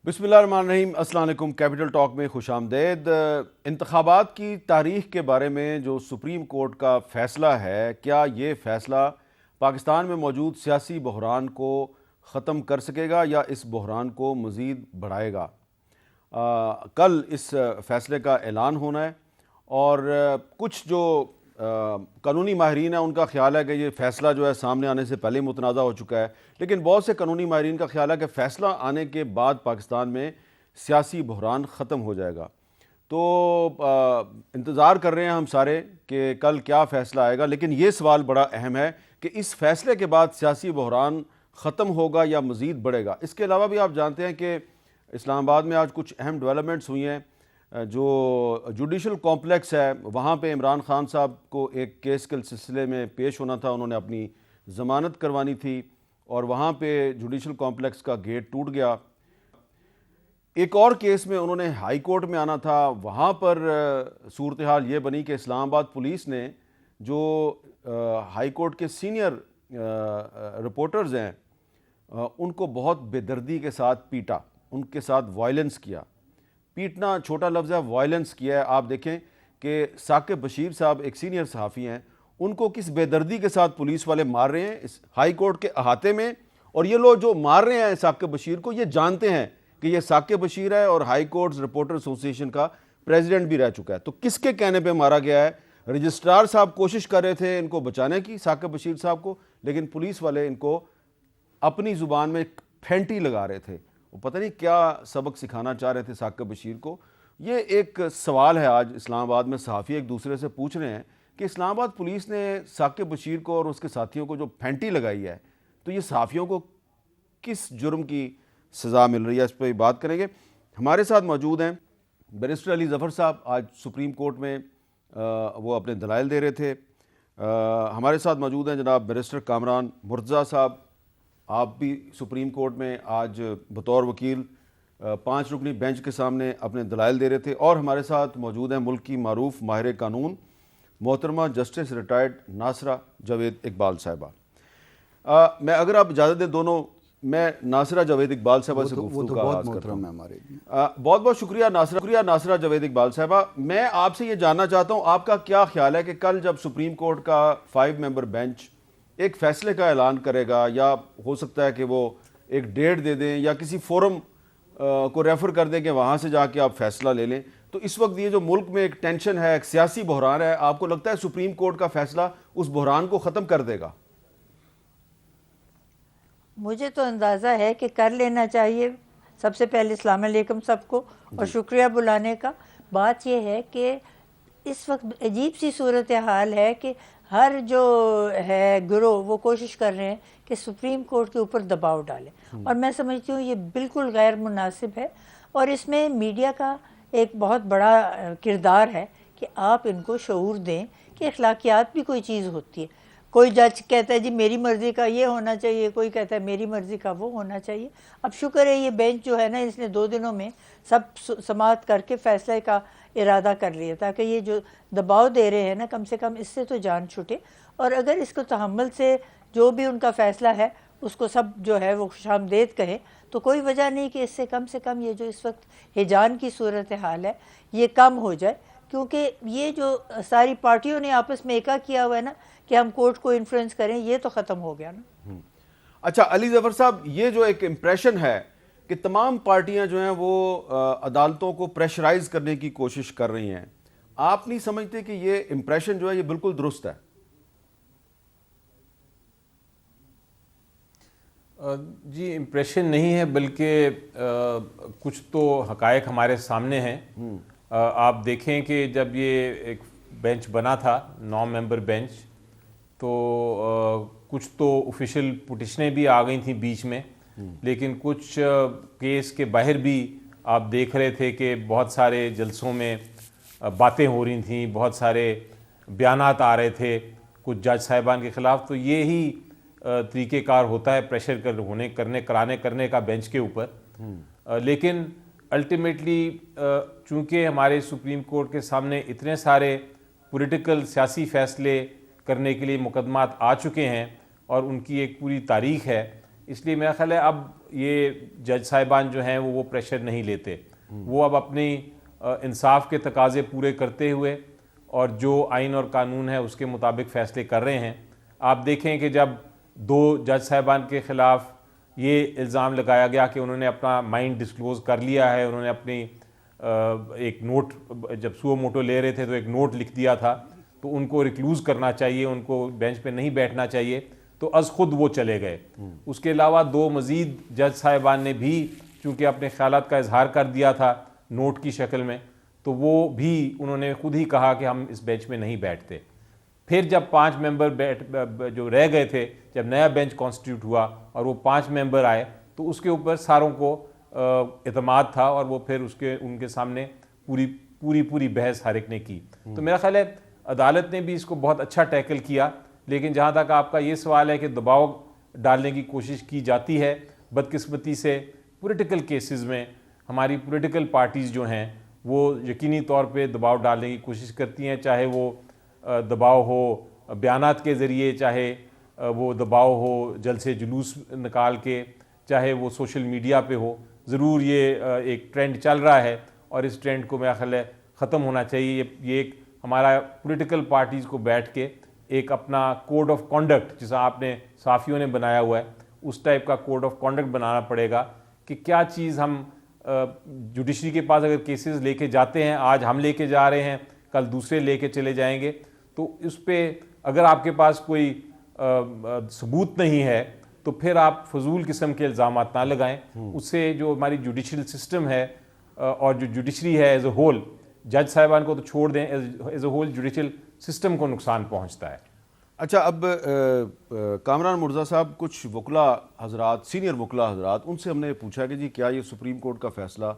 बिस्मिल्लाहिर्रहमानिर्रहीम, अस्सलाम वालेकुम। कैपिटल टॉक में खुशामदेद। इंतखाबात की तारीख के बारे में जो सुप्रीम कोर्ट का फ़ैसला है, क्या ये फ़ैसला पाकिस्तान में मौजूद सियासी बहरान को ख़त्म कर सकेगा या इस बहरान को मज़ीद बढ़ाएगा? कल इस फ़ैसले का ऐलान होना है और कुछ जो कानूनी माहिरीन है उनका ख्याल है कि ये फ़ैसला जो है सामने आने से पहले ही मुतनाज़ा हो चुका है, लेकिन बहुत से कानूनी माहिरीन का ख्याल है कि फ़ैसला आने के बाद पाकिस्तान में सियासी बहरान ख़त्म हो जाएगा। तो इंतज़ार कर रहे हैं हम सारे कि कल क्या फ़ैसला आएगा, लेकिन ये सवाल बड़ा अहम है कि इस फ़ैसले के बाद सियासी बहरान ख़त्म होगा या मज़ीद बढ़ेगा। इसके अलावा भी आप जानते हैं कि इस्लामाबाद में आज कुछ अहम डेवलपमेंट्स हुई हैं। जो जुडिशल कॉम्प्लेक्स है वहाँ पे इमरान खान साहब को एक केस के सिलसिले में पेश होना था, उन्होंने अपनी ज़मानत करवानी थी और वहाँ पे जुडिशल कॉम्प्लेक्स का गेट टूट गया। एक और केस में उन्होंने हाई कोर्ट में आना था, वहाँ पर सूरत हाल ये बनी कि इस्लामाबाद पुलिस ने जो हाई कोर्ट के सीनियर रिपोर्टर्स हैं उनको बहुत बेदर्दी के साथ पीटा, उनके साथ वायलेंस किया। पीटना छोटा लफ्ज़ है, वायलेंस किया है। आप देखें कि साकिब बशीर साहब एक सीनियर सहाफ़ी हैं, उनको किस बेदर्दी के साथ पुलिस वाले मार रहे हैं इस हाई कोर्ट के अहाते में। और ये लोग जो मार रहे हैं साकिब बशीर को, ये जानते हैं कि ये साकिब बशीर है और हाई कोर्ट रिपोर्टर एसोसिएशन का प्रेसिडेंट भी रह चुका है। तो किसके कहने पर मारा गया है? रजिस्ट्रार साहब कोशिश कर रहे थे इनको बचाने की, साकिब बशीर साहब को, लेकिन पुलिस वाले इनको अपनी ज़ुबान में फेंटी लगा रहे थे। वो पता नहीं क्या सबक सिखाना चाह रहे थे साकिब बशीर को। ये एक सवाल है आज इस्लामाबाद में सहाफ़ी एक दूसरे से पूछ रहे हैं कि इस्लामाबाद पुलिस ने साकिब बशीर को और उसके साथियों को जो फेंटी लगाई है, तो ये सहाफ़ियों को किस जुर्म की सज़ा मिल रही है, इस पर बात करेंगे। हमारे साथ मौजूद हैं बैरिस्टर अली ज़फ़र साहब, आज सुप्रीम कोर्ट में वो अपने दलाइल दे रहे थे। हमारे साथ मौजूद हैं जनाब बैरिस्टर कामरान मुर्तज़ा साहब, आप भी सुप्रीम कोर्ट में आज बतौर वकील 5 रुकनी बेंच के सामने अपने दलाइल दे रहे थे। और हमारे साथ मौजूद हैं मुल्क की मारूफ माहिर कानून मोहतरमा जस्टिस रिटायर्ड नासरा जावेद इकबाल साहिबा। मैं अगर आप इजाज़त दें दोनों, मैं नासरा जावेद इकबाल साहिबा से गुफ्तगू का आगाज़ करता हूँ। बहुत बहुत शुक्रिया नासरा जावेद इकबाल साहिबा। मैं आपसे ये जानना चाहता हूँ आपका क्या ख्याल है कि कल जब सुप्रीम कोर्ट का 5 मेंबर बेंच एक फ़ैसले का ऐलान करेगा, या हो सकता है कि वो एक डेट दे दें या किसी फोरम को रेफ़र कर दें कि वहाँ से जाके आप फ़ैसला ले लें, तो इस वक्त ये जो मुल्क में एक टेंशन है, एक सियासी बहरान है, आपको लगता है सुप्रीम कोर्ट का फ़ैसला उस बहरान को ख़त्म कर देगा? मुझे तो अंदाज़ा है कि कर लेना चाहिए। सबसे पहले अस्सलाम वालेकुम सबको और शुक्रिया बुलाने का। बात यह है कि इस वक्त अजीब सी सूरत हाल है कि हर जो है गिरोह वो कोशिश कर रहे हैं कि सुप्रीम कोर्ट के ऊपर दबाव डालें, और मैं समझती हूँ ये बिल्कुल गैर मुनासिब है। और इसमें मीडिया का एक बहुत बड़ा किरदार है कि आप इनको शऊर दें कि अखलाकियात भी कोई चीज़ होती है। कोई जज कहता है जी मेरी मर्ज़ी का ये होना चाहिए, कोई कहता है मेरी मर्ज़ी का वो होना चाहिए। अब शुक्र है ये बेंच जो है ना, इसने 2 दिनों में सब समाअत करके फ़ैसले का इरादा कर लिया, ताकि ये जो दबाव दे रहे हैं ना, कम से कम इससे तो जान छूटे। और अगर इसको तहम्मुल से जो भी उनका फ़ैसला है उसको सब जो है वो खुशामदेद कहें, तो कोई वजह नहीं कि इससे कम से कम ये जो इस वक्त हिजान की सूरत हाल है ये कम हो जाए। क्योंकि ये जो सारी पार्टियों ने आपस में एका किया हुआ है ना कि हम कोर्ट को इन्फ्लुएंस करें, ये तो ख़त्म हो गया ना। अच्छा अली ज़फ़र साहब, ये जो एक इम्प्रेशन है कि तमाम पार्टियां जो हैं वो अदालतों को प्रेशराइज करने की कोशिश कर रही हैं, आप नहीं समझते कि ये इम्प्रेशन जो है ये बिल्कुल दुरुस्त है? जी, इम्प्रेशन नहीं है, बल्कि कुछ तो हकायक हमारे सामने हैं। आप देखें कि जब ये एक बेंच बना था 9 मेंबर बेंच, तो कुछ तो ऑफिशियल पिटिशनें भी आ गई थी बीच में, लेकिन कुछ केस के बाहर भी आप देख रहे थे कि बहुत सारे जलसों में बातें हो रही थी, बहुत सारे बयानात आ रहे थे कुछ जज साहिबान के ख़िलाफ़। तो ये ही तरीक़ेकार होता है प्रेशर करने का बेंच के ऊपर। लेकिन अल्टीमेटली चूँकि हमारे सुप्रीम कोर्ट के सामने इतने सारे पॉलिटिकल सियासी फ़ैसले करने के लिए मुकदमात आ चुके हैं और उनकी एक पूरी तारीख़ है इसलिए मेरा ख्याल है अब ये जज साहिबान जो हैं वो प्रेशर नहीं लेते। वो अब अपनी इंसाफ के तकाजे पूरे करते हुए और जो आइन और कानून है उसके मुताबिक फ़ैसले कर रहे हैं। आप देखें कि जब 2 जज साहिबान के ख़िलाफ़ ये इल्ज़ाम लगाया गया कि उन्होंने अपना माइंड डिस्क्लोज़ कर लिया है, उन्होंने अपनी एक नोट, जब सुओ मोटो ले रहे थे तो एक नोट लिख दिया था, तो उनको रिक्लूज़ करना चाहिए, उनको बेंच पे नहीं बैठना चाहिए, तो अज़ खुद वो चले गए। उसके अलावा 2 मज़ीद जज साहिबान ने भी चूँकि अपने ख़यालात का इजहार कर दिया था नोट की शक्ल में, तो वो भी उन्होंने खुद ही कहा कि हम इस बेंच में नहीं बैठते। फिर जब 5 मेंबर जो रह गए थे, जब नया बेंच कॉन्स्टिट्यूट हुआ और वो 5 मेंबर आए, तो उसके ऊपर सारों को एतमाद था और वो फिर उनके सामने पूरी बहस हर एक ने की। तो मेरा ख्याल है अदालत ने भी इसको बहुत अच्छा टैकल किया। लेकिन जहाँ तक आपका ये सवाल है कि दबाव डालने की कोशिश की जाती है, बदकिस्मती से पॉलिटिकल केसेस में हमारी पॉलिटिकल पार्टीज़ जो हैं वो यकीनी तौर पे दबाव डालने की कोशिश करती हैं, चाहे वो दबाव हो बयानात के ज़रिए, चाहे वो दबाव हो जलसे जुलूस निकाल के, चाहे वो सोशल मीडिया पे हो। ज़रूर ये एक ट्रेंड चल रहा है और इस ट्रेंड को मेरा ख्याल है ख़त्म होना चाहिए। ये एक हमारा पॉलिटिकल पार्टीज़ को बैठ के एक अपना कोड ऑफ कॉन्डक्ट, जिसे आपने साफ़ियों ने बनाया हुआ है, उस टाइप का कोड ऑफ कॉन्डक्ट बनाना पड़ेगा कि क्या चीज़ हम जुडिशरी के पास अगर केसेस लेके जाते हैं, आज हम लेके जा रहे हैं, कल दूसरे लेके चले जाएंगे, तो उस पर अगर आपके पास कोई सबूत नहीं है तो फिर आप फजूल किस्म के इल्ज़ामात ना लगाएं। उससे जो हमारी जुडिशल सिस्टम है और जो जुडिशरी है एज ए होल, जज साहिबान को तो छोड़ दें, as a whole judicial system को नुकसान पहुंचता है। अच्छा, अब कामरान मुर्जा साहब, कुछ वकला हजरात, सीनियर वकला हजरात, उनसे हमने पूछा कि जी क्या ये सुप्रीम कोर्ट का फैसला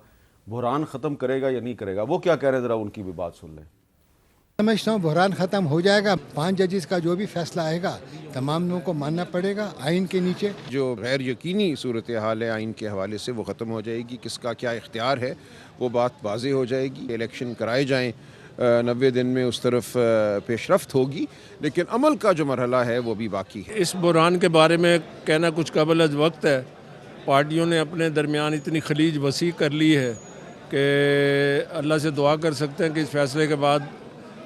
बहरान ख़त्म करेगा या नहीं करेगा। वो क्या कह रहे हैं, ज़रा उनकी भी बात सुन लें। समझता हूँ बहरान ख़त्म हो जाएगा। 5 जजेस का जो भी फैसला आएगा तमाम लोगों को मानना पड़ेगा आइन के नीचे। जो गैर यकीनी सूरत हाल है आइन के हवाले से वो ख़त्म हो जाएगी। किसका क्या इख्तियार है वो बात वाज़ेह हो जाएगी। इलेक्शन कराए जाएँ, 90 दिन में उस तरफ पेशरफ्त होगी, लेकिन अमल का जो मरहला है वो भी बाकी है। इस बहरान के बारे में कहना कुछ काबिल अज़ वक्त है। पार्टियों ने अपने दरमियान इतनी खलीज वसी कर ली है कि अल्लाह से दुआ कर सकते हैं कि इस फैसले के बाद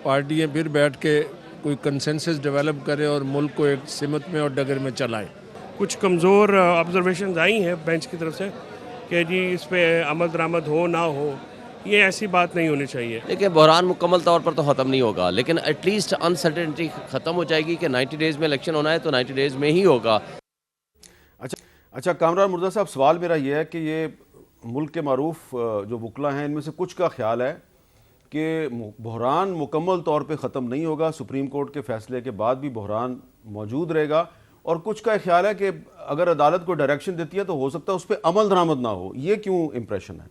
पार्टियाँ फिर बैठ के कोई कंसेंसस डेवलप करें और मुल्क को एक सिमत में और डगर में चलाएं। कुछ कमज़ोर ऑब्जर्वेशन आई हैं बेंच की तरफ से कि जी इस पर अमल दरामद हो ना हो, ये ऐसी बात नहीं होनी चाहिए। देखिए, बहरान मुकम्मल तौर पर तो ख़त्म नहीं होगा, लेकिन एटलीस्ट अनसर्टेनिटी ख़त्म हो जाएगी कि 90 डेज़ में इलेक्शन होना है तो 90 डेज़ में ही होगा। अच्छा कामरान मुर्जा साहब, सवाल मेरा ये है कि ये मुल्क के मारूफ जो वकला हैं, इनमें से कुछ का ख्याल है कि बहरान मुकम्मल तौर पे ख़त्म नहीं होगा, सुप्रीम कोर्ट के फैसले के बाद भी बहरान मौजूद रहेगा, और कुछ का ख्याल है कि अगर अदालत को डायरेक्शन देती है तो हो सकता है उस पर अमल दरामद ना हो। ये क्यों इम्प्रेशन है?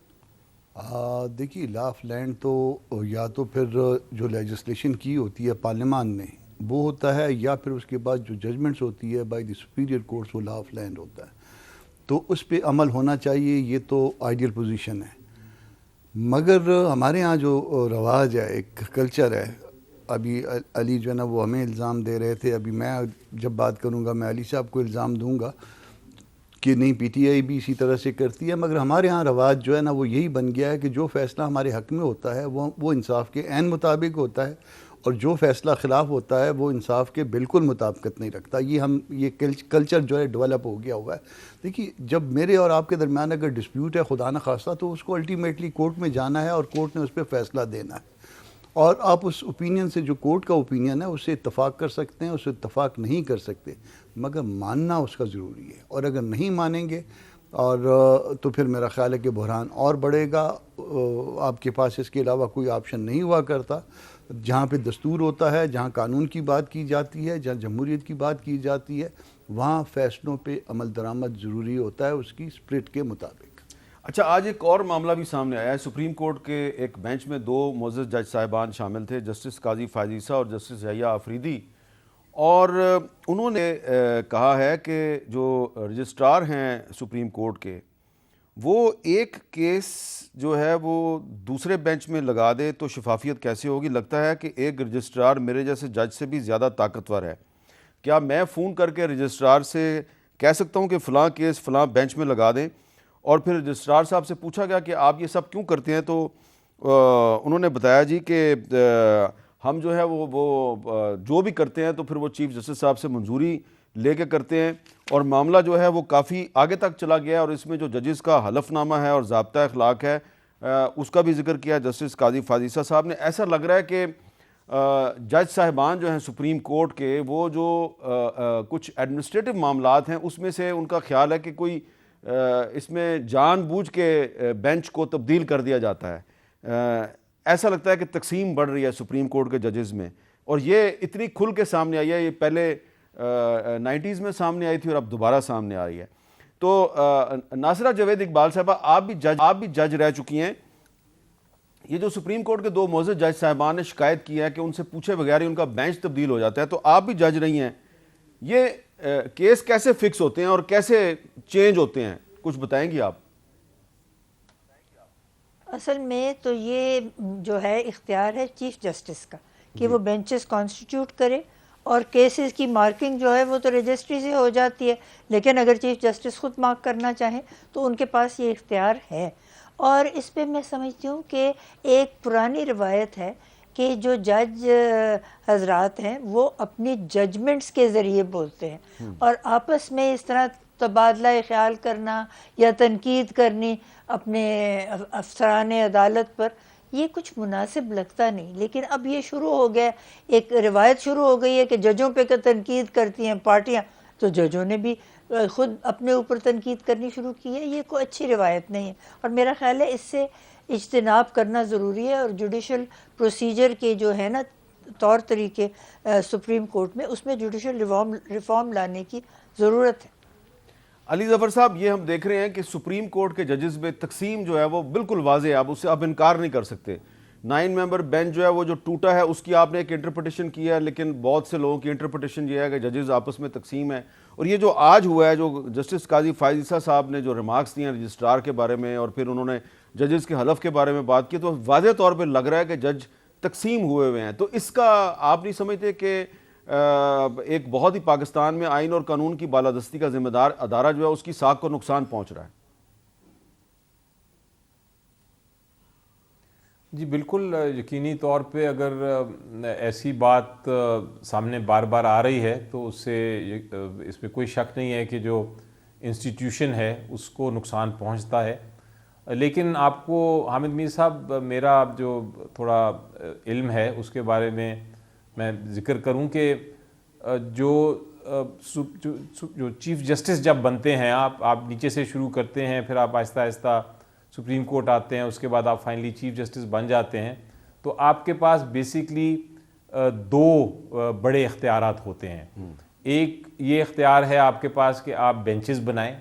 देखिए, लॉ ऑफ लैंड तो या तो फिर जो लेजिस्लेशन की होती है पार्लियामान ने वो होता है, या फिर उसके बाद जो जजमेंट्स होती है बाय द सुपीरियर कोर्ट्स वो लॉ ऑफ लैंड होता है, तो उस पर अमल होना चाहिए। ये तो आइडियल पोजीशन है। मगर हमारे यहाँ जो रवाज है, एक कल्चर है, अभी अली जो है ना वो हमें इल्ज़ाम दे रहे थे, अभी मैं जब बात करूँगा मैं अली साहब को इल्ज़ाम दूँगा कि नहीं पीटीआई भी इसी तरह से करती है। मगर हमारे यहाँ रवाज जो है ना वो यही बन गया है कि जो फ़ैसला हमारे हक़ में होता है वो इंसाफ के ऐन मुताबिक होता है, और जो फ़ैसला ख़िलाफ़ होता है वो इंसाफ के बिल्कुल मुताबिकत नहीं रखता। ये कल्चर जो है डेवलप हो गया हुआ है। देखिए, जब मेरे और आपके दरमियान अगर डिस्प्यूट है खुदा न खास्ता, तो उसको अल्टीमेटली कोर्ट में जाना है और कोर्ट ने उस पर फ़ैसला देना है, और आप उस ओपिनियन से, जो कोर्ट का ओपिनियन है, उससे इत्तफ़ाक़ कर सकते हैं, उससे इत्तफ़ाक़ नहीं कर सकते, मगर मानना उसका ज़रूरी है। और अगर नहीं मानेंगे और तो फिर मेरा ख़्याल है कि बहरान और बढ़ेगा। आपके पास इसके अलावा कोई ऑप्शन नहीं हुआ करता। जहाँ पे दस्तूर होता है, जहाँ कानून की बात की जाती है, जहाँ जमहूरियत की बात की जाती है, वहाँ फ़ैसलों पे अमल दरामद ज़रूरी होता है उसकी स्प्रिट के मुताबिक। अच्छा, आज एक और मामला भी सामने आया है। सुप्रीम कोर्ट के एक बेंच में 2 मुअज़्ज़ज़ जज साहिबान शामिल थे, जस्टिस काजी फ़ायज़ ईसा और जस्टिस यहया आफरीदी, और उन्होंने कहा है कि जो रजिस्ट्रार हैं सुप्रीम कोर्ट के, वो एक केस जो है वो दूसरे बेंच में लगा दे तो शफाफियत कैसे होगी। लगता है कि एक रजिस्ट्रार मेरे जैसे जज से भी ज़्यादा ताकतवर है। क्या मैं फ़ोन करके रजिस्ट्रार से कह सकता हूँ कि फ़लाँ केस फ़लाँ बेंच में लगा दें, और फिर रजिस्ट्रार साहब से पूछा गया कि आप ये सब क्यों करते हैं, तो उन्होंने बताया जी कि हम जो है वो जो भी करते हैं तो फिर वो चीफ़ जस्टिस साहब से मंजूरी लेके करते हैं, और मामला जो है वो काफ़ी आगे तक चला गया है। और इसमें जो जजेस का हलफनामा है और ज़ाब्ता अखलाक है उसका भी जिक्र किया जस्टिस कादी फाजिसा साहब ने। ऐसा लग रहा है कि जज साहिबान जो हैं सुप्रीम कोर्ट के, वो जो कुछ एडमिनिस्ट्रेटिव मामलात हैं उसमें से उनका ख्याल है कि कोई इसमें जानबूझ के बेंच को तब्दील कर दिया जाता है। ऐसा लगता है कि तकसीम बढ़ रही है सुप्रीम कोर्ट के जजेस में, और ये इतनी खुल के सामने आई है। ये पहले 90s में सामने आई थी और अब दोबारा सामने आ रही है। तो नासिरा जावेद इकबाल साहबा, आप भी जज रह चुकी हैं। ये जो सुप्रीम कोर्ट के 2 मोअज़्ज़ज़ जज साहिबान ने शिकायत की है कि उनसे पूछे बगैर ही उनका बेंच तब्दील हो जाता है, तो आप भी जज रही हैं, ये केस कैसे फिक्स होते हैं और कैसे चेंज होते हैं, कुछ बताएंगी आप? असल में तो ये जो है इख्तियार है चीफ जस्टिस का कि वो बेंचेस कॉन्स्टिट्यूट करे, और केसेस की मार्किंग जो है वो तो रजिस्ट्री से हो जाती है, लेकिन अगर चीफ जस्टिस खुद मार्क करना चाहें तो उनके पास ये इख्तियार है। और इस पे मैं समझती हूँ कि एक पुरानी रवायत है कि जो जज हजरात हैं वो अपनी जजमेंट्स के ज़रिए बोलते हैं, और आपस में इस तरह तबादला ख्याल करना या तनकीद करनी अपने अफसरान अदालत पर, ये कुछ मुनासिब लगता नहीं। लेकिन अब ये शुरू हो गया, एक रिवायत शुरू हो गई है कि जजों पे तनकीद करती हैं पार्टियां, तो जजों ने भी ख़ुद अपने ऊपर तनकीद करनी शुरू की है। ये कोई अच्छी रिवायत नहीं है, और मेरा ख्याल है इससे इज्तिनाब करना ज़रूरी है। और जुडिशल प्रोसीजर के जो है ना तौर तरीके सुप्रीम कोर्ट में, उसमें जुडिशल रिफॉर्म लाने की ज़रूरत है। अली ज़फ़र साहब, ये हम देख रहे हैं कि सुप्रीम कोर्ट के जजेस में तकसीम जो है वो बिल्कुल वाज़े है, आप उससे आप इनकार नहीं कर सकते। 9 मेंबर बेंच जो है वो जो टूटा है उसकी आपने एक इंटरप्रटेशन किया है, लेकिन बहुत से लोगों की इंटरप्रटेशन ये है कि जजेस आपस में तकसीम है। और ये जो आज हुआ है, जो जस्टिस काजी फाजिसा साहब ने जो रिमार्क्स दिए हैं रजिस्ट्रार के बारे में, और फिर उन्होंने जजेस के हलफ के बारे में बात की, तो वाज़े तौर पर लग रहा है कि जज तकसीम हुए हुए हैं। तो इसका आप नहीं समझते कि एक बहुत ही पाकिस्तान में आइन और कानून की बालादस्ती का जिम्मेदार अदारा जो है उसकी साख को नुकसान पहुंच रहा है? जी बिल्कुल, यकीनी तौर पे अगर ऐसी बात सामने बार बार आ रही है तो उससे इसमें कोई शक नहीं है कि जो इंस्टीट्यूशन है उसको नुकसान पहुंचता है। लेकिन आपको हामिद मीर साहब, मेरा जो थोड़ा इल्म है उसके बारे में मैं ज़िक्र करूं कि जो चीफ़ जस्टिस जब बनते हैं, आप नीचे से शुरू करते हैं, फिर आप आहिस्ता आहिस्ता सुप्रीम कोर्ट आते हैं, उसके बाद आप फाइनली चीफ जस्टिस बन जाते हैं, तो आपके पास बेसिकली 2 बड़े इख्तियारात होते हैं। एक ये इख्तियार है आपके पास कि आप बेंचेस बनाएं,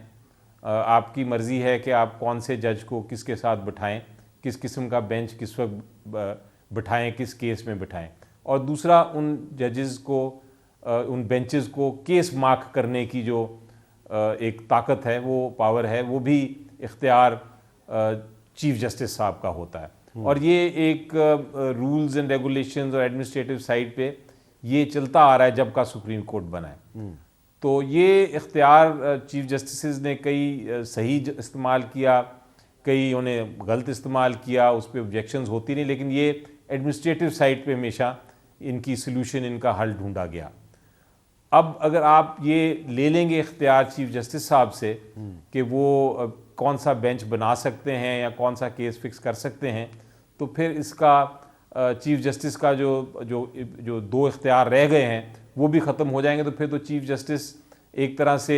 आपकी मर्ज़ी है कि आप कौन से जज को किसके साथ बिठाएं, किस किस्म का बेंच किस वक्त बिठाएं, किस केस में बिठाएं। और दूसरा, उन जजेस को, उन बेंचेस को केस मार्क करने की जो एक ताकत है, वो पावर है, वो भी इख्तियार चीफ जस्टिस साहब का होता है। और ये एक रूल्स एंड रेगुलेशंस और एडमिनिस्ट्रेटिव साइड पे ये चलता आ रहा है जब का सुप्रीम कोर्ट बना है। तो ये इख्तियार चीफ जस्टिस ने कई सही इस्तेमाल किया, कई उन्हें गलत इस्तेमाल किया, उस पर ऑब्जेक्शंस होती नहीं, लेकिन ये एडमिनिस्ट्रेटिव साइड पे हमेशा इनकी सॉल्यूशन, इनका हल ढूंढा गया। अब अगर आप ये ले लेंगे इख्तियार चीफ जस्टिस साहब से कि वो कौन सा बेंच बना सकते हैं या कौन सा केस फिक्स कर सकते हैं, तो फिर इसका चीफ जस्टिस का जो 2 इख्तियार रह गए हैं वो भी ख़त्म हो जाएंगे। तो फिर तो चीफ जस्टिस एक तरह से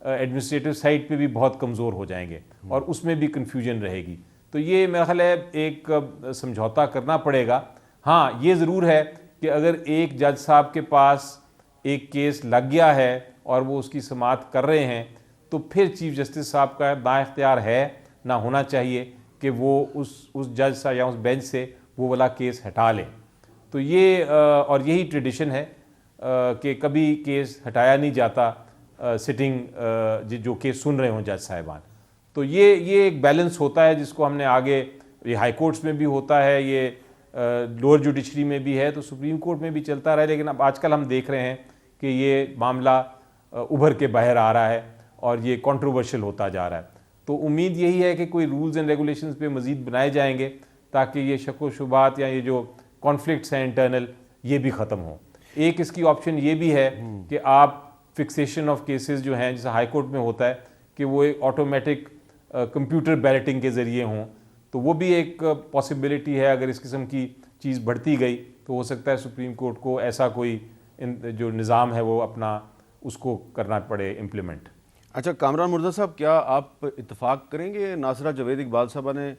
एडमिनिस्ट्रेटिव साइड पे भी बहुत कमज़ोर हो जाएंगे और उसमें भी कन्फ्यूजन रहेगी। तो ये मेरा ख्याल है एक समझौता करना पड़ेगा। हाँ, ये ज़रूर है कि अगर एक जज साहब के पास एक केस लग गया है और वो उसकी समाअत कर रहे हैं, तो फिर चीफ जस्टिस साहब का ना इख्तियार है ना होना चाहिए कि वो उस जज से या उस बेंच से वो वाला केस हटा लें। तो ये और यही ट्रेडिशन है कि कभी केस हटाया नहीं जाता सिटिंग जो केस सुन रहे हों जज साहिबान। तो ये एक बैलेंस होता है जिसको हमने आगे, ये हाई कोर्ट्स में भी होता है, ये लोअर जुडिशरी में भी है, तो सुप्रीम कोर्ट में भी चलता रहा है। लेकिन अब आजकल हम देख रहे हैं कि ये मामला उभर के बाहर आ रहा है और ये कंट्रोवर्शियल होता जा रहा है। तो उम्मीद यही है कि कोई रूल्स एंड रेगुलेशंस पे मज़ीद बनाए जाएंगे ताकि ये शक व शुबात या ये जो कॉन्फ्लिक्ट्स हैं इंटरनल ये भी ख़त्म हो। एक इसकी ऑप्शन ये भी है कि आप फिक्सेशन ऑफ केसेस जो हैं जैसे हाई कोर्ट में होता है कि वो एक ऑटोमेटिक कंप्यूटर बैलेटिंग के ज़रिए हों, तो वो भी एक पॉसिबिलिटी है। अगर इस किस्म की चीज़ बढ़ती गई तो हो सकता है सुप्रीम कोर्ट को ऐसा कोई जो निज़ाम है वो अपना उसको करना पड़े इम्प्लीमेंट। अच्छा कामरान मुर्तज़ा साहब, क्या आप इत्तेफाक करेंगे? नासरा जावेद इकबाल साहबा ने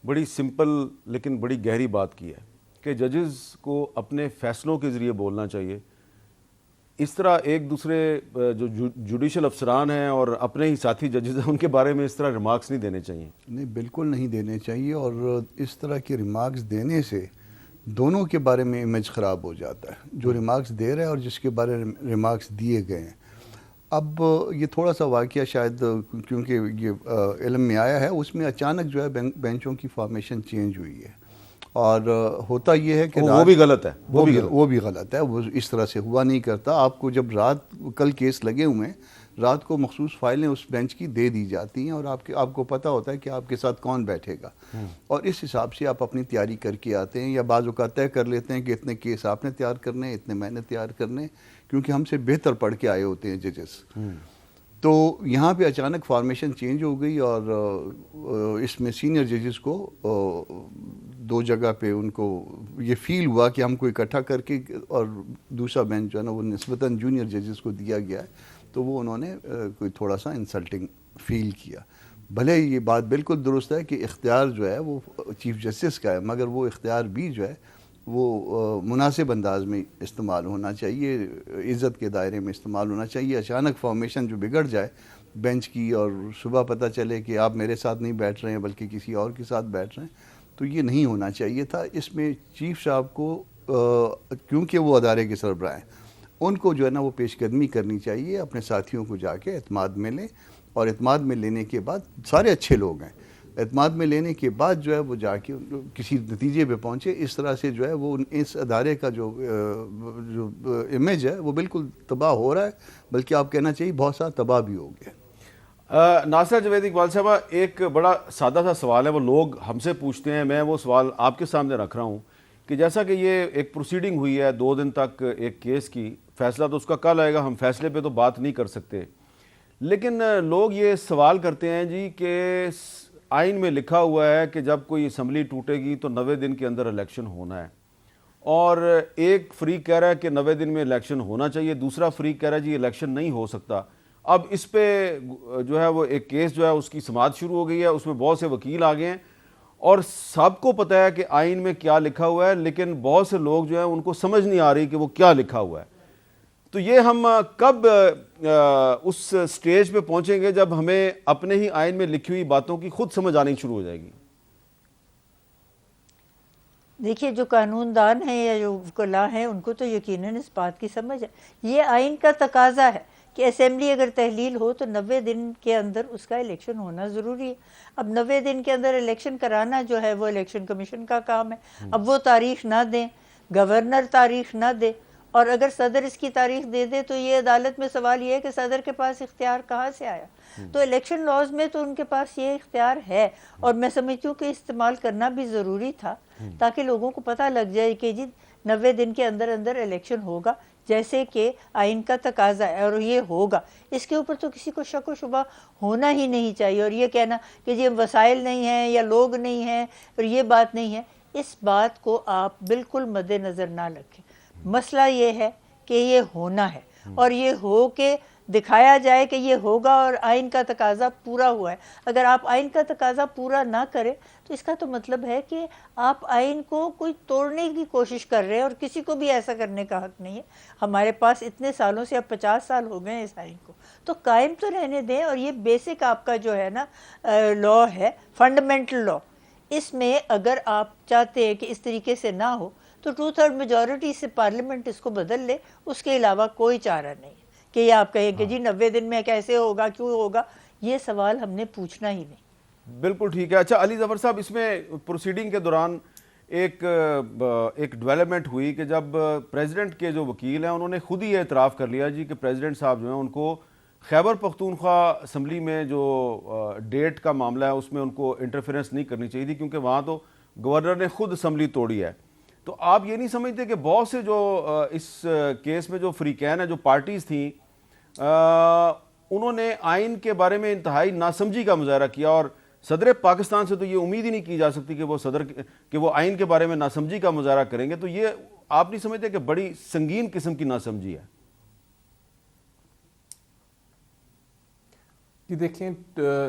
बड़ी सिंपल लेकिन बड़ी गहरी बात की है कि जजेस को अपने फ़ैसलों के ज़रिए बोलना चाहिए। इस तरह एक दूसरे जो जुडिशल अफसरान हैं और अपने ही साथी जजेस हैं उनके बारे में इस तरह रिमार्क्स नहीं देने चाहिए। नहीं, बिल्कुल नहीं देने चाहिए। और इस तरह के रिमार्क्स देने से दोनों के बारे में इमेज ख़राब हो जाता है, जो रिमार्क्स दे रहा है और जिसके बारे में रिमार्क्स दिए गए हैं। अब ये थोड़ा सा वाक़या शायद क्योंकि ये इल्म में आया है, उसमें अचानक जो है बेंचों की फॉर्मेशन चेंज हुई है और होता ये है कि वो भी गलत है, वो भी गलत है। वो इस तरह से हुआ नहीं करता। आपको जब रात कल केस लगे हुए हैं, रात को मखसूस फाइलें उस बेंच की दे दी जाती हैं और आपको पता होता है कि आपके साथ कौन बैठेगा और इस हिसाब से आप अपनी तैयारी करके आते हैं। या बाज़ औक़ात तय कर लेते हैं कि इतने केस आपने तैयार करने, इतने मैंने तैयार करने, क्योंकि हमसे बेहतर पढ़ के आए होते हैं जजेस। तो यहाँ पे अचानक फॉर्मेशन चेंज हो गई और इसमें सीनियर जजेस को दो जगह पे उनको ये फील हुआ कि हमको इकट्ठा करके और दूसरा बेंच जो है ना वो निस्बतन जूनियर जजेस को दिया गया है, तो वो उन्होंने कोई थोड़ा सा इंसल्टिंग फील किया। भले ये बात बिल्कुल दुरुस्त है कि इख्तियार जो है वो चीफ जस्टिस का है, मगर वो इख्तियार भी जो है वो मुनासिब अंदाज में इस्तेमाल होना चाहिए, इज़्ज़त के दायरे में इस्तेमाल होना चाहिए। अचानक फॉर्मेशन जो बिगड़ जाए बेंच की और सुबह पता चले कि आप मेरे साथ नहीं बैठ रहे हैं बल्कि किसी और के साथ बैठ रहे हैं, तो ये नहीं होना चाहिए था। इसमें चीफ साहब को क्योंकि वो अदारे के सरबराह हैं, उनको जो है ना वो पेशकदमी करनी चाहिए, अपने साथियों को जाके एतमाद में लें और एतमाद में लेने के बाद सारे अच्छे लोग हैं, एतमाद में लेने के बाद जो है वो जाके किसी नतीजे पे पहुँचे। इस तरह से जो है वो इस अदारे का जो इमेज है वो बिल्कुल तबाह हो रहा है, बल्कि आप कहना चाहिए बहुत सारा तबाह भी हो गया। नासरा जावेद इकबाल साहबा, एक बड़ा सादा सा सवाल है, वो लोग हमसे पूछते हैं, मैं वो सवाल आपके सामने रख रहा हूँ कि जैसा कि ये एक प्रोसीडिंग हुई है 2 दिन तक एक केस की, फैसला तो उसका कल आएगा, हम फैसले पे तो बात नहीं कर सकते, लेकिन लोग ये सवाल करते हैं जी कि आइन में लिखा हुआ है कि जब कोई असम्बली टूटेगी तो 90 दिन के अंदर इलेक्शन होना है, और एक फ्रीक कह रहा है कि 90 दिन में इलेक्शन होना चाहिए, दूसरा फ्रीक कह रहा है जी इलेक्शन नहीं हो सकता। अब इस पे जो है वो एक केस जो है उसकी समाअत शुरू हो गई है, उसमें बहुत से वकील आ गए हैं और सबको पता है कि आइन में क्या लिखा हुआ है, लेकिन बहुत से लोग जो है उनको समझ नहीं आ रही कि वो क्या लिखा हुआ है। तो ये हम कब उस स्टेज पे पहुंचेंगे जब हमें अपने ही आइन में लिखी हुई बातों की खुद समझ आनी शुरू हो जाएगी? देखिए, जो कानूनदान हैं या जो वकला हैं उनको तो यकीनन इस बात की समझ है। ये आइन का तकाजा है कि असेंबली अगर तहलील हो तो 90 दिन के अंदर उसका इलेक्शन होना ज़रूरी है। अब 90 दिन के अंदर इलेक्शन कराना जो है वो इलेक्शन कमीशन का काम है। अब वो तारीख ना दें, गवर्नर तारीख ना दे, और अगर सदर इसकी तारीख दे दे तो ये अदालत में सवाल ये है कि सदर के पास इख्तियार कहाँ से आया। तो इलेक्शन लॉज में तो उनके पास ये इख्तियार है और मैं समझती हूँ कि इस्तेमाल करना भी ज़रूरी था ताकि लोगों को पता लग जाए कि जी 90 दिन के अंदर अंदर इलेक्शन होगा जैसे कि आइन का तकाजा है और ये होगा। इसके ऊपर तो किसी को शक व शुबा होना ही नहीं चाहिए। और ये कहना कि जी वसाइल नहीं हैं या लोग नहीं हैं और ये बात नहीं है, इस बात को आप बिल्कुल मद्देनज़र ना रखें। मसला ये है कि ये होना है और ये हो के दिखाया जाए कि ये होगा और आइन का तकाजा पूरा हुआ है। अगर आप आइन का तकाजा पूरा ना करें तो इसका तो मतलब है कि आप आइन को कोई तोड़ने की कोशिश कर रहे हैं और किसी को भी ऐसा करने का हक नहीं है। हमारे पास इतने सालों से, अब 50 साल हो गए हैं इस आइन को, तो कायम तो रहने दें। और ये बेसिक आपका जो है ना लॉ है, फंडामेंटल लॉ, इसमें अगर आप चाहते हैं कि इस तरीके से ना हो तो 2/3 मेजॉरिटी से पार्लियामेंट इसको बदल ले, उसके अलावा कोई चारा नहीं कि ये आप कहें कि जी 90 दिन में कैसे होगा, क्यों होगा, ये सवाल हमने पूछना ही नहीं। बिल्कुल ठीक है। अच्छा अली ज़फ़र साहब, इसमें प्रोसीडिंग के दौरान एक डेवलपमेंट हुई कि जब प्रेसिडेंट के जो वकील हैं उन्होंने खुद ही एतराफ़ कर लिया जी कि प्रेसिडेंट साहब जो हैं उनको खैबर पख्तूनख्वा असम्बली में जो डेट का मामला है उसमें उनको इंटरफेरेंस नहीं करनी चाहिए थी, क्योंकि वहाँ तो गवर्नर ने खुद असम्बली तोड़ी है। तो आप ये नहीं समझते कि बहुत से जो इस केस में जो फ्रीकैन है, जो पार्टीज़ थी, उन्होंने आइन के बारे में इंतहाई नासमझी का मुजाहरा किया, और सदर पाकिस्तान से तो ये उम्मीद ही नहीं की जा सकती कि वो आइन के बारे में नासमझी का मुजाहरा करेंगे। तो ये आप नहीं समझते कि बड़ी संगीन किस्म की नासमझी है? कि देखें,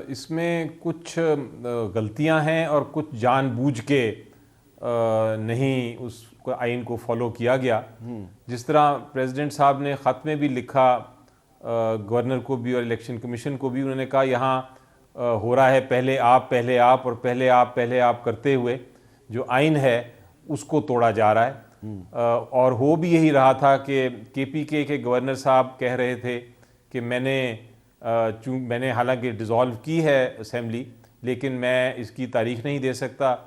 इसमें कुछ गलतियां हैं और कुछ जानबूझ के नहीं उस आइन को फॉलो किया गया। जिस तरह प्रेसिडेंट साहब ने ख़त में भी लिखा गवर्नर को भी और इलेक्शन कमीशन को भी, उन्होंने कहा यहाँ हो रहा है पहले आप और पहले आप करते हुए जो आइन है उसको तोड़ा जा रहा है। और हो भी यही रहा था कि KPK के गवर्नर साहब कह रहे थे कि मैंने हालांकि डिज़ोल्व की है असेंबली, लेकिन मैं इसकी तारीख नहीं दे सकता।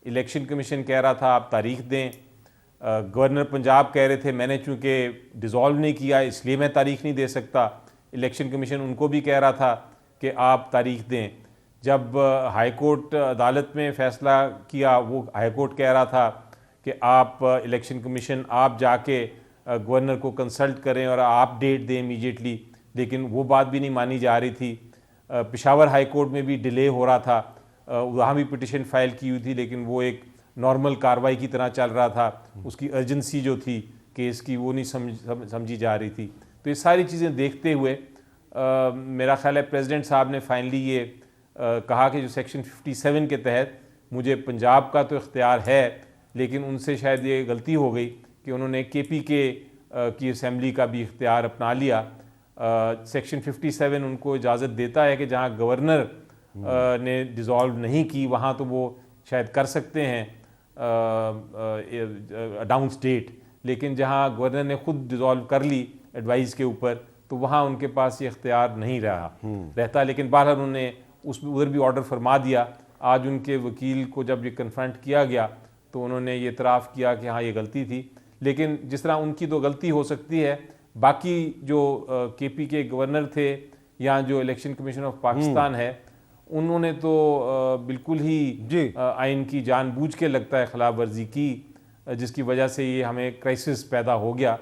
इलेक्शन कमीशन कह रहा था आप तारीख दें। गवर्नर पंजाब कह रहे थे मैंने चूँकि डिज़ोल्व नहीं किया इसलिए मैं तारीख नहीं दे सकता। इलेक्शन कमीशन उनको भी कह रहा था कि आप तारीख दें। जब हाई कोर्ट अदालत में फ़ैसला किया, वो हाई कोर्ट कह रहा था कि आप इलेक्शन कमीशन आप जाके गवर्नर को कंसल्ट करें और आप डेट दें इमीडिएटली, लेकिन वो बात भी नहीं मानी जा रही थी। पेशावर हाई कोर्ट में भी डिले हो रहा था, वहाँ भी पिटिशन फाइल की हुई थी, लेकिन वो एक नॉर्मल कार्रवाई की तरह चल रहा था। उसकी अर्जेंसी जो थी केस की वो नहीं समझी जा रही थी। तो ये सारी चीज़ें देखते हुए मेरा ख्याल है प्रेसिडेंट साहब ने फाइनली ये कहा कि जो सेक्शन 57 के तहत मुझे पंजाब का तो इख्तियार है, लेकिन उनसे शायद ये गलती हो गई कि उन्होंने KPK की असम्बली का भी इख्तियार अपना लिया। सेक्शन 57 उनको इजाज़त देता है कि जहाँ गवर्नर ने डिज़ोल्व नहीं की वहाँ तो वो शायद कर सकते हैं अनाउंस डेट, लेकिन जहाँ गवर्नर ने खुद डिज़ोल्व कर ली एडवाइस के ऊपर तो वहाँ उनके पास ये इख्तियार नहीं रहता। लेकिन बहरहाल उन्होंने उसमें उधर भी ऑर्डर फरमा दिया। आज उनके वकील को जब ये कन्फ्रंट किया गया तो उन्होंने ये इतराफ़ किया कि हाँ ये गलती थी। लेकिन जिस तरह उनकी तो गलती हो सकती है, बाकी जो KPK गवर्नर थे या जो इलेक्शन कमीशन ऑफ पाकिस्तान है, उन्होंने तो बिल्कुल ही आइन की जानबूझ के लगता है खिलाफ वर्जी की, जिसकी वजह से ये हमें क्राइसिस पैदा हो गया।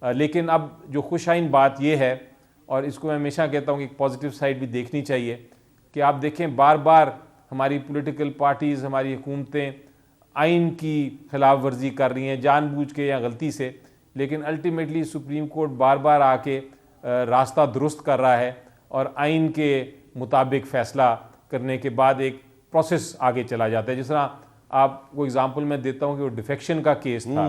लेकिन अब जो खुश आइन बात ये है, और इसको मैं हमेशा कहता हूँ कि एक पॉजिटिव साइड भी देखनी चाहिए, कि आप देखें बार बार हमारी पॉलिटिकल पार्टीज़, हमारी हुकूमतें आइन की खिलाफ वर्जी कर रही हैं जानबूझ के या गलती से, लेकिन अल्टीमेटली सुप्रीम कोर्ट बार बार आके रास्ता दुरुस्त कर रहा है और आइन के मुताबिक फ़ैसला करने के बाद एक प्रोसेस आगे चला जाता है। जिस तरह आपको एग्जांपल मैं देता हूँ कि वो डिफेक्शन का केस था,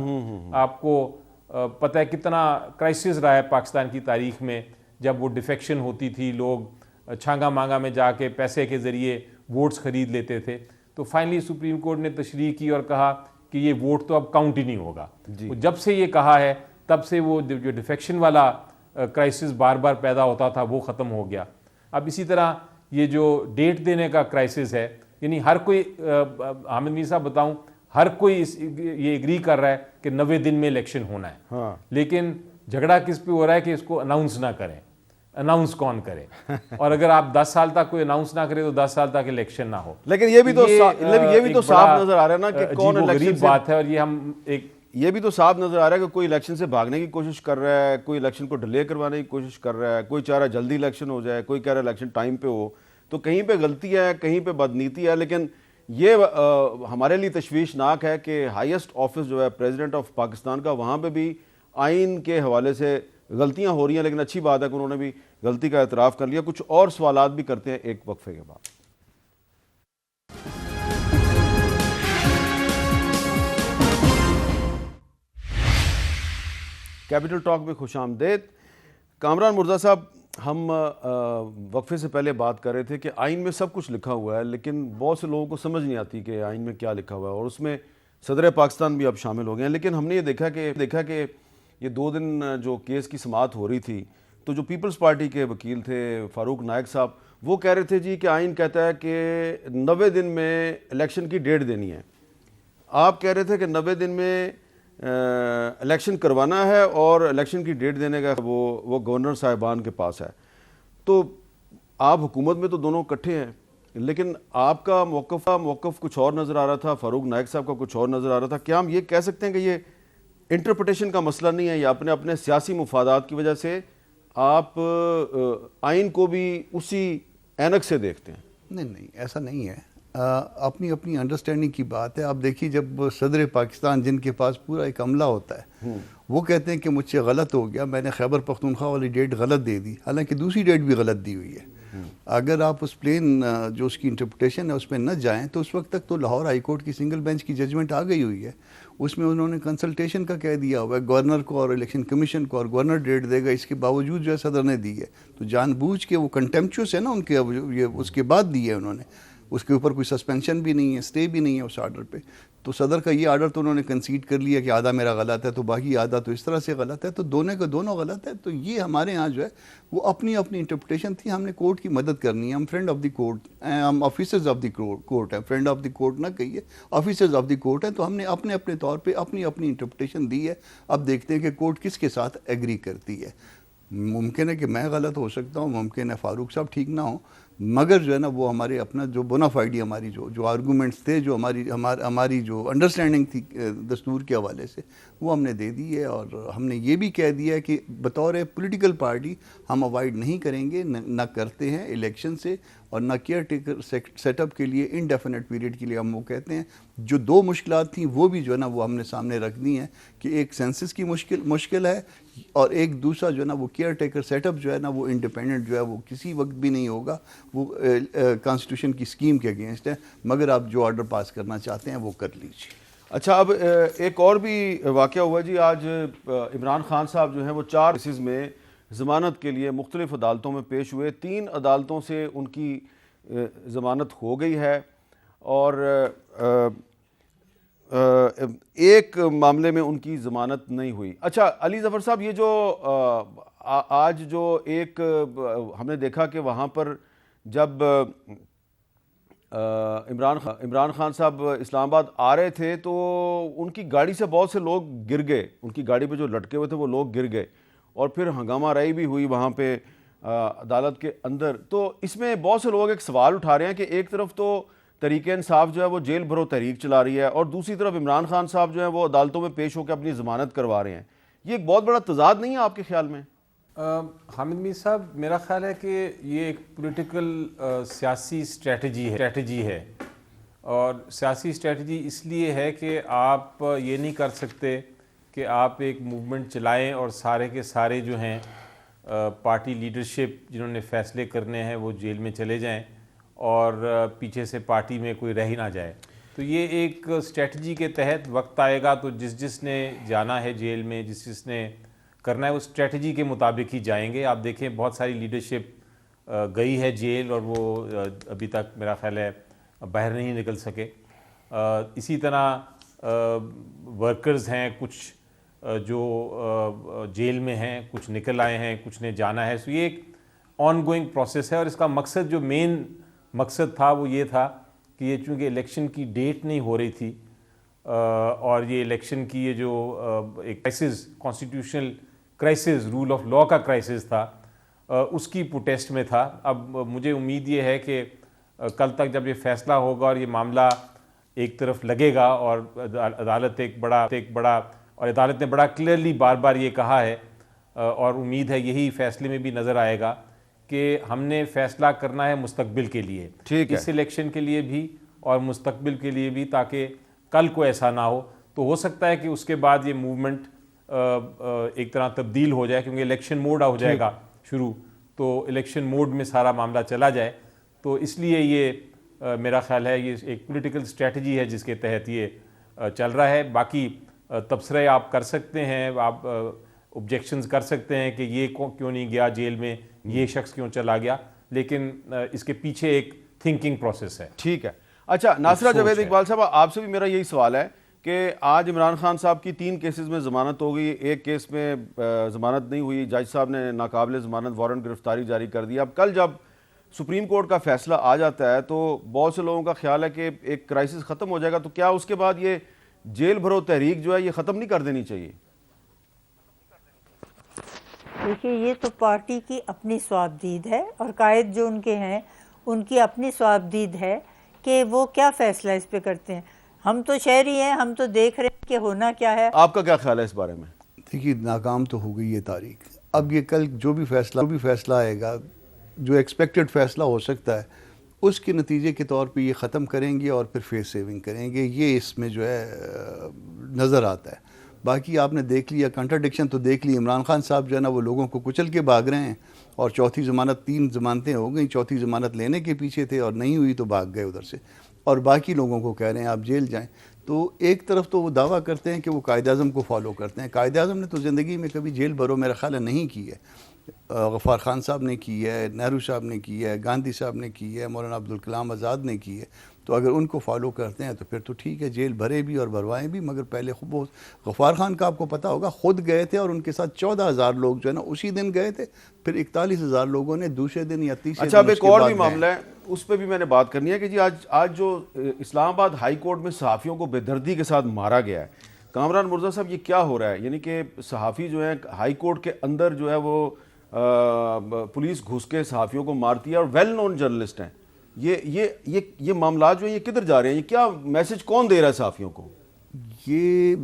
आपको पता है कितना क्राइसिस रहा है पाकिस्तान की तारीख में जब वो डिफेक्शन होती थी, लोग छांगा मांगा में जाके पैसे के ज़रिए वोट्स ख़रीद लेते थे। तो फाइनली सुप्रीम कोर्ट ने तशरीह की और कहा कि ये वोट तो अब काउंट ही नहीं होगा। जब से ये कहा है तब से वो जो डिफेक्शन वाला क्राइसिस बार बार पैदा होता था वो ख़त्म हो गया। अब इसी तरह ये जो डेट देने का क्राइसिस है, यानी हर कोई हामिद मीर साहब बताऊं, हर कोई ये एग्री कर रहा है कि 90 दिन में इलेक्शन होना है। हाँ। लेकिन झगड़ा किस पे हो रहा है कि इसको अनाउंस ना करें। अनाउंस कौन करे? और अगर आप 10 साल तक कोई अनाउंस ना करे तो 10 साल तक इलेक्शन ना हो। लेकिन ये भी तो साफ नजर आ रहा है ना कि कौन इलेक्शन बात है। और ये हम एक ये भी तो साफ नजर आ रहा है कि कोई इलेक्शन से भागने की कोशिश कर रहा है, कोई इलेक्शन को डिले करवाने की कोशिश कर रहा है, कोई चाह रहा है जल्दी इलेक्शन हो जाए, कोई कह रहा है इलेक्शन टाइम पे हो। तो कहीं पे गलती है, कहीं पे बदनीति है। लेकिन ये हमारे लिए तशवीशनाक है कि हाईएस्ट ऑफिस जो है प्रेसिडेंट ऑफ पाकिस्तान का, वहाँ पे भी आइन के हवाले से गलतियाँ हो रही हैं। लेकिन अच्छी बात है कि उन्होंने भी गलती का एतराफ़ कर लिया। कुछ और सवालात भी करते हैं एक वक्फे के बाद। कैपिटल टॉक में खुशामदेद। कामरान मुर्जा साहब, हम वक्फे से पहले बात कर रहे थे कि आइन में सब कुछ लिखा हुआ है, लेकिन बहुत से लोगों को समझ नहीं आती कि आइन में क्या लिखा हुआ है, और उसमें सदर पाकिस्तान भी अब शामिल हो गए हैं। लेकिन हमने ये देखा कि ये 2 दिन जो केस की समाअत हो रही थी, तो जो पीपल्स पार्टी के वकील थे फारूक नायक साहब, वो कह रहे थे जी कि आइन कहता है कि 90 दिन में इलेक्शन की डेट देनी है। आप कह रहे थे कि 90 दिन में इलेक्शन करवाना है और इलेक्शन की डेट देने का वो गवर्नर साहिबान के पास है। तो आप हुकूमत में तो दोनों इकट्ठे हैं, लेकिन आपका मौक़िफ़ कुछ और नज़र आ रहा था, फ़ारूक नाइक साहब का कुछ और नज़र आ रहा था। क्या हम ये कह सकते हैं कि ये इंटरप्रिटेशन का मसला नहीं है, या अपने अपने सियासी मुफादात की वजह से आप आइन को भी उसी ऐनक से देखते हैं? नहीं, ऐसा नहीं है। अपनी अपनी अंडरस्टैंडिंग की बात है। आप देखिए, जब सदर पाकिस्तान जिनके पास पूरा एक अमला होता है, वो कहते हैं कि मुझसे गलत हो गया, मैंने खैबर पख्तूनख्वा वाली डेट गलत दे दी, हालांकि दूसरी डेट भी गलत दी हुई है। अगर आप उस प्लेन जो उसकी इंटरप्रिटेशन है उसमें न जाएं तो उस वक्त तक तो लाहौर हाई कोर्ट की सिंगल बेंच की जजमेंट आ गई हुई है। उसमें उन्होंने कंसल्टेशन का कह दिया हुआ है गवर्नर को और इलेक्शन कमीशन को, और गवर्नर डेट देगा, इसके बावजूद जो है सदर ने दी है। तो जानबूझ के वो कंटेम्पचुअस है ना उनके, अब ये उसके बाद दी है उन्होंने, उसके ऊपर कोई सस्पेंशन भी नहीं है, स्टे भी नहीं है उस आर्डर पे। तो सदर का ये आर्डर तो उन्होंने कंसीड कर लिया कि आधा मेरा गलत है, तो बाकी आधा तो इस तरह से गलत है, तो दोनों का दोनों गलत है। तो ये हमारे यहाँ जो है वो अपनी अपनी इंटरप्रिटेशन थी। हमने कोर्ट की मदद करनी है, हम फ्रेंड ऑफ द कोर्ट, हम ऑफिसर्स ऑफ द कोर्ट हैं, फ्रेंड ऑफ द कोर्ट ना कहिए, ऑफिसर्स ऑफ द कोर्ट हैं। तो हमने अपने अपने तौर पर अपनी अपनी इंटरप्रिटेशन दी है। अब देखते हैं कि कोर्ट किसके साथ एग्री करती है। मुमकिन है कि मैं गलत हो सकता हूँ, मुमकिन है फ़ारूक साहब ठीक ना हो, मगर जो है ना वो हमारे अपना जो बोनाफाइडी हमारी जो आर्गूमेंट्स थे, जो हमारी जो अंडरस्टैंडिंग थी दस्तूर के हवाले से, वो हमने दे दी है। और हमने ये भी कह दिया है कि बतौर पॉलिटिकल पार्टी हम अवॉइड नहीं करेंगे, न करते हैं इलेक्शन से, और न केयर टेकर सेटअप के लिए इनडेफिनेट पीरियड के लिए हम वो कहते हैं। जो दो मुश्किलात थी वो भी जो है ना वो हमने सामने रख दी हैं कि एक सेंसस की मुश्किल है, और एक दूसरा जो है ना वो केयर टेकर सेटअप जो है ना वो इंडिपेंडेंट जो है वो किसी वक्त भी नहीं होगा, वो कॉन्स्टिट्यूशन की स्कीम के अगेंस्ट है। मगर आप जो ऑर्डर पास करना चाहते हैं वो कर लीजिए। अच्छा, अब एक और भी वाक़या हुआ जी। आज इमरान खान साहब जो हैं वो 4 केसेस में ज़मानत के लिए मुख्तलिफ़ अदालतों में पेश हुए। 3 अदालतों से उनकी ज़मानत हो गई है, और एक मामले में उनकी ज़मानत नहीं हुई। अच्छा अली ज़फ़र साहब, ये जो आज जो एक हमने देखा कि वहाँ पर जब इमरान खान साहब इस्लामाबाद आ रहे थे तो उनकी गाड़ी से बहुत से लोग गिर गए, उनकी गाड़ी पे जो लटके हुए थे वो लोग गिर गए, और फिर हंगामा राई भी हुई वहाँ पे अदालत के अंदर। तो इसमें बहुत से लोग एक सवाल उठा रहे हैं कि एक तरफ तो तहरीक इंसाफ जो है वो जेल भरो तहरीक चला रही है, और दूसरी तरफ इमरान खान साहब जो है वो अदालतों में पेश होकर अपनी ज़मानत करवा रहे हैं। ये एक बहुत बड़ा तजाद नहीं है आपके ख्याल में? हामिद मीर साहब, मेरा ख्याल है कि ये एक पॉलिटिकल सियासी स्ट्रेटजी है, और सियासी स्ट्रेटजी इसलिए है कि आप ये नहीं कर सकते कि आप एक मूवमेंट चलाएं और सारे के सारे जो हैं पार्टी लीडरशिप जिन्होंने फ़ैसले करने हैं वो जेल में चले जाएं और पीछे से पार्टी में कोई रह ही ना जाए। तो ये एक स्ट्रेटजी के तहत वक्त आएगा तो जिसने जाना है जेल में, जिसने करना है उस स्ट्रेटजी के मुताबिक ही जाएंगे। आप देखें बहुत सारी लीडरशिप गई है जेल और वो अभी तक मेरा ख्याल है बाहर नहीं निकल सके। इसी तरह वर्कर्स हैं कुछ जो जेल में हैं, कुछ निकल आए हैं, कुछ ने जाना है। सो ये एक ऑन गोइंग प्रोसेस है, और इसका मकसद जो मेन मकसद था वो ये था कि ये चूँकि इलेक्शन की डेट नहीं हो रही थी और ये इलेक्शन की ये जो एक crisis, constitutional crisis, rule of law का क्राइसिस था, उसकी प्रोटेस्ट में था। अब मुझे उम्मीद ये है कि कल तक जब ये फैसला होगा और ये मामला एक तरफ लगेगा और अदालत एक बड़ा और अदालत ने बड़ा क्लियरली बार बार ये कहा है, और उम्मीद है यही फैसले में भी नज़र आएगा कि हमने फ़ैसला करना है मुस्तकबिल के लिए, ठीक है, इस इलेक्शन के लिए भी और मुस्तकबिल के लिए भी, ताकि कल को ऐसा ना हो। तो हो सकता है कि उसके बाद ये मूवमेंट एक तरह तब्दील हो जाए, क्योंकि इलेक्शन मोड हो जाएगा शुरू, तो इलेक्शन मोड में सारा मामला चला जाए। तो इसलिए ये मेरा ख्याल है ये एक पॉलिटिकल स्ट्रेटजी है जिसके तहत ये चल रहा है। बाकी तबसरे आप कर सकते हैं, आप ऑब्जेक्शंस कर सकते हैं कि ये क्यों नहीं गया जेल में, ये शख्स क्यों चला गया, लेकिन इसके पीछे एक थिंकिंग प्रोसेस है। ठीक है। अच्छा नासिरा जावेद इकबाल साहब, आपसे भी मेरा यही सवाल है कि आज इमरान खान साहब की 3 केसेस में ज़मानत हो गई, एक केस में ज़मानत नहीं हुई, जज साहब ने नाकाबिल ज़मानत वारंट गिरफ्तारी जारी कर दिया। अब कल जब सुप्रीम कोर्ट का फैसला आ जाता है तो बहुत से लोगों का ख्याल है कि एक क्राइसिस ख़त्म हो जाएगा, तो क्या उसके बाद ये जेल भरो तहरीक जो है ये ख़त्म नहीं कर देनी चाहिए? देखिए, ये तो पार्टी की अपनी स्वाबदीद है और कायद जो उनके हैं उनकी अपनी स्वाबदीद है कि वो क्या फ़ैसला इस पे करते हैं। हम तो शहरी हैं, हम तो देख रहे हैं कि होना क्या है। आपका क्या ख्याल है इस बारे में? देखिए, नाकाम तो हो गई ये तारीख। अब ये कल जो भी फैसला आएगा, जो एक्सपेक्टेड फ़ैसला हो सकता है, उसके नतीजे के तौर पे ये ख़त्म करेंगे और फिर फेस सेविंग करेंगे। ये इसमें जो है नज़र आता है। बाकी आपने देख लिया, कंट्राडिक्शन तो देख ली। इमरान खान साहब जो है ना, वो लोगों को कुचल के भाग रहे हैं और चौथी ज़मानत, 3 ज़मानतें हो गई, चौथी ज़मानत लेने के पीछे थे और नहीं हुई तो भाग गए उधर से, और बाकी लोगों को कह रहे हैं आप जेल जाएं। तो एक तरफ तो वो दावा करते हैं कि वो कायद-ए-आज़म को फॉलो करते हैं। कायद-ए-आज़म ने तो ज़िंदगी में कभी जेल भरो मेरा ख्याल है नहीं की है। गफ़ार खान साहब ने की है, नेहरू साहब ने की है, गांधी साहब ने की है, मौलाना अब्दुल कलाम आज़ाद ने की है। तो अगर उनको फॉलो करते हैं तो फिर तो ठीक है, जेल भरे भी और भरवाएं भी। मगर पहले खूब वो गफ़ार खान का आपको पता होगा, खुद गए थे और उनके साथ 14,000 लोग जो है ना उसी दिन गए थे। फिर 41,000 लोगों ने दूसरे दिन या तीसरे अच्छा, दिन अब एक उसके और बाद भी गए। मामला है, उस पर भी मैंने बात करनी है कि जी आज जो इस्लामाबाद हाई कोर्ट में सहाफ़ियों को बेदर्दी के साथ मारा गया है, कामरान मुर्जा साहब, ये क्या हो रहा है? यानी कि सहाफ़ी जो है हाई कोर्ट के अंदर जो है वो पुलिस घुस के सहाफ़ियों को मारती है और वेल नोन जर्नलिस्ट हैं। ये मामला जो है ये किधर जा रहे हैं? ये क्या मैसेज कौन दे रहा है सहाफ़ियों को? ये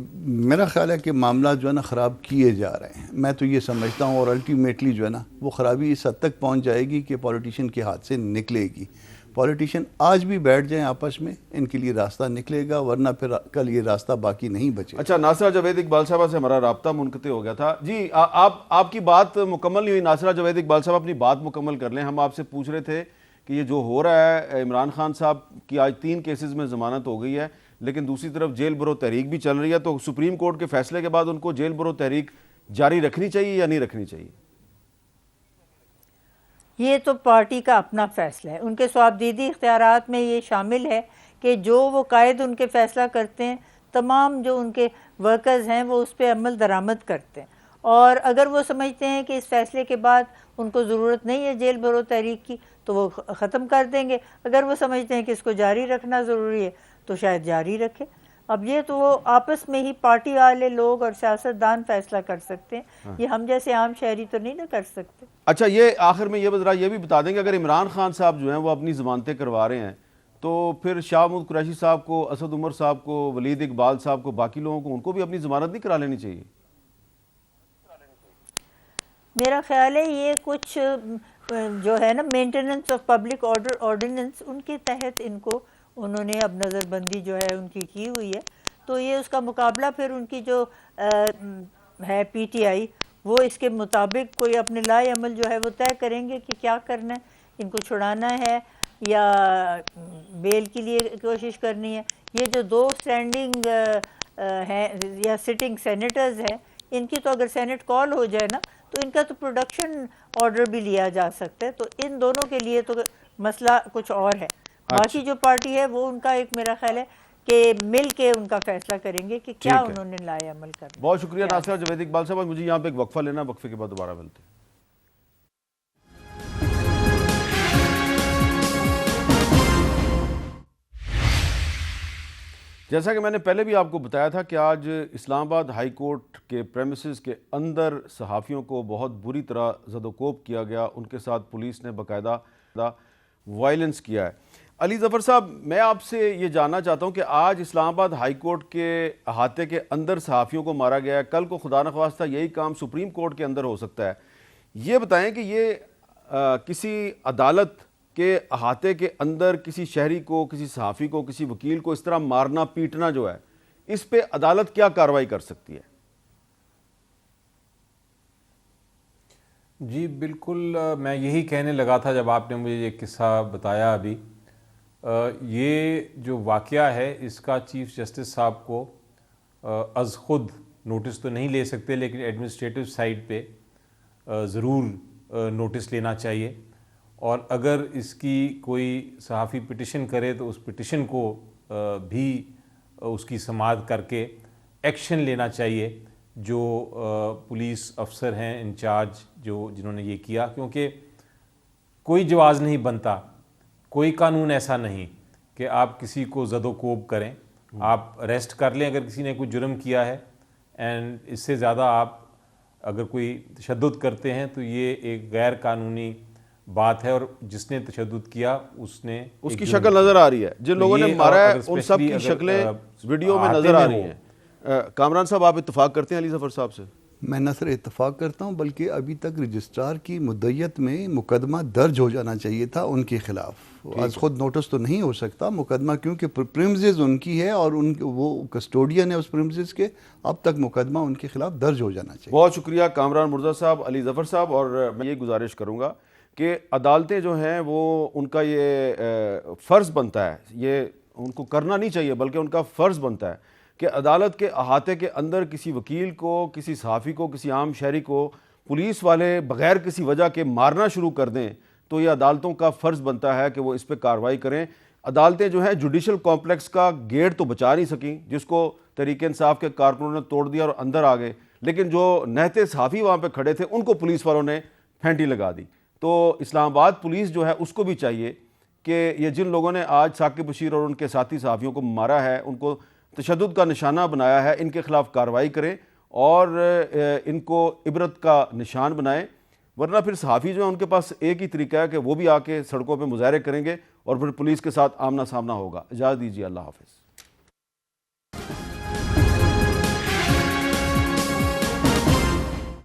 मेरा ख्याल है कि मामला जो है ना ख़राब किए जा रहे हैं। मैं तो ये समझता हूँ, और अल्टीमेटली जो है ना वो ख़राबी इस हद तक पहुँच जाएगी कि पॉलिटिशियन के हाथ से निकलेगी। पॉलिटिशियन आज भी बैठ जाएं आपस में, इनके लिए रास्ता निकलेगा, वरना फिर कल ये रास्ता बाकी नहीं बचेगा। अच्छा, नासिरा जावेद इकबाल साहब से हमारा राब्ता मुनक़ते हो गया था जी। आपकी बात मुकम्मल नहीं हुई। नासिरा जावेद इकबाल साहब अपनी बात मुकम्मल कर लें। हम आपसे पूछ रहे थे कि ये जो हो रहा है, इमरान खान साहब की आज 3 केसेस में ज़मानत हो गई है, लेकिन दूसरी तरफ जेल बरो तहरीक भी चल रही है। तो सुप्रीम कोर्ट के फैसले के बाद उनको जेल बरो तहरीक जारी रखनी चाहिए या नहीं रखनी चाहिए? ये तो पार्टी का अपना फ़ैसला है। उनके स्वाबदीदी इख्तियारात में ये शामिल है कि जो वो कायद उनके फ़ैसला करते हैं, तमाम जो उनके वर्कर्स हैं वो उस पर अमल दरामद करते हैं। और अगर वो समझते हैं कि इस फ़ैसले के बाद उनको ज़रूरत नहीं है जेल भरो तहरीक की, तो वो ख़त्म कर देंगे। अगर वो समझते हैं कि इसको जारी रखना ज़रूरी है तो शायद जारी रखें। अब ये तो वो आपस में ही पार्टी वाले लोग और सियासतदान फैसला कर सकते हैं। ये हम जैसे आम शहरी तो नहीं ना कर सकते। अच्छा, ये आखिर में ये भी बता देंगे, अगर इमरान खान साहब जो हैं वो अपनी ज़मानतें करवा रहे हैं, तो फिर शाह महमूद कुरैशी साहब को, असद उमर साहब को, वलीद इकबाल साहब को, बाकी लोगों को, उनको भी अपनी ज़मानत नहीं करा लेनी चाहिए? मेरा ख्याल है ये कुछ जो है ना maintenance of public order ordinance, उनके तहत इनको उन्होंने अब नज़रबंदी जो है उनकी की हुई है। तो ये उसका मुकाबला फिर उनकी जो है पीटीआई, वो इसके मुताबिक कोई अपने लाए अमल जो है वो तय करेंगे कि क्या करना है, इनको छुड़ाना है या बेल के लिए कोशिश करनी है। ये जो 2 स्टैंडिंग हैं या सिटिंग सेनेटर्स हैं, इनकी तो अगर सेनेट कॉल हो जाए ना तो इनका तो प्रोडक्शन ऑर्डर भी लिया जा सकता है। तो इन दोनों के लिए तो मसला कुछ और है। बाकी जो पार्टी है वो उनका एक मेरा ख्याल है कि मिल के उनका फैसला करेंगे कि क्या उन्होंने लाए अमल करना। बहुत शुक्रिया नासिरा जावेद इकबाल साहब। मुझे यहाँ पे एक वक्फा लेना, वक्फे के बाद दोबारा मिलते हैं। जैसा कि मैंने पहले भी आपको बताया था कि आज इस्लामाबाद हाई कोर्ट के प्रेमिसेस के अंदर सहाफ़ियों को बहुत बुरी तरह ज़दोकोब किया गया। उनके साथ पुलिस ने बाकायदा वायलेंस किया है। अली ज़फ़र साहब, मैं आपसे ये जानना चाहता हूँ कि आज इस्लामाबाद हाई कोर्ट के अहाते के अंदर सहाफ़ियों को मारा गया है, कल को खुदा न ख्वास्ता यही काम सुप्रीम कोर्ट के अंदर हो सकता है। ये बताएं कि ये किसी अदालत के अहाते के अंदर किसी शहरी को, किसी सहाफ़ी को, किसी वकील को इस तरह मारना पीटना जो है, इस पे अदालत क्या कार्रवाई कर सकती है? जी बिल्कुल, मैं यही कहने लगा था जब आपने मुझे ये किस्सा बताया अभी। ये जो वाक़या है इसका चीफ़ जस्टिस साहब को अज़ ख़ुद नोटिस तो नहीं ले सकते, लेकिन एडमिनिस्ट्रेटिव साइड पे ज़रूर नोटिस लेना चाहिए। और अगर इसकी कोई सहाफ़ी पिटिशन करे तो उस पिटिशन को भी उसकी समाअत करके एक्शन लेना चाहिए जो पुलिस अफसर हैं इंचार्ज जिन्होंने ये किया, क्योंकि कोई जवाज़ नहीं बनता, कोई कानून ऐसा नहीं कि आप किसी को ज़दोकोब करें। आप अरेस्ट कर लें अगर किसी ने कोई जुर्म किया है, एंड इससे ज़्यादा आप अगर कोई तशद्दुद करते हैं तो ये एक गैर कानूनी बात है, और जिसने तशद्दुद किया उसने उसकी शक्ल नज़र आ रही है, जिन लोगों ने मारा है उन सब की शक्लें वीडियो में नज़र आ रही हैं। कामरान साहब, आप इत्तफाक करते हैं अली ज़फ़र साहब से? मैं न सिर्फ इत्तफाक करता हूँ बल्कि अभी तक रजिस्ट्रार की मुद्दत में मुकदमा दर्ज हो जाना चाहिए था उनके खिलाफ। आज खुद नोटिस तो नहीं हो सकता मुकदमा, क्योंकि प्रीमिसेस उनकी है और उन वो कस्टोडियन है उस प्रीमिसेस के। अब तक मुकदमा उनके खिलाफ दर्ज हो जाना चाहिए। बहुत शुक्रिया कामरान मुर्जा साहब, अली ज़फ़र साहब। और मैं ये गुजारिश करूँगा कि अदालतें जो हैं वो उनका ये फ़र्ज़ बनता है, ये उनको करना नहीं चाहिए बल्कि उनका फ़र्ज़ बनता है कि अदालत के अहाते के अंदर किसी वकील को, किसी सहाफ़ी को, किसी आम शहरी को पुलिस वाले बग़ैर किसी वजह के मारना शुरू कर दें तो ये अदालतों का फ़र्ज़ बनता है कि वो इस पर कार्रवाई करें। अदालतें जो हैं जुडिशल कॉम्प्लेक्स का गेट तो बचा नहीं सकें, जिसको तहरीक इंसाफ के कारकुनों ने तोड़ दिया और अंदर आ गए, लेकिन जो नहते सहाफ़ी वहाँ पर खड़े थे उनको पुलिस वालों ने फेंटी लगा दी। तो इस्लामाबाद पुलिस जो है उसको भी चाहिए कि ये जिन लोगों ने आज साकिब बशीर और उनके साथी सहाफ़ियों को मारा है, उनको तशद्दुद का निशाना बनाया है, इनके खिलाफ कार्रवाई करें और इनको इबरत का निशान बनाएं। वरना फिर सहाफ़ी जो है उनके पास एक ही तरीका है कि वो भी आके सड़कों पे मुजाहरे करेंगे और फिर पुलिस के साथ आमना सामना होगा। इजाज़त दीजिए, अल्लाह हाफ़िज़।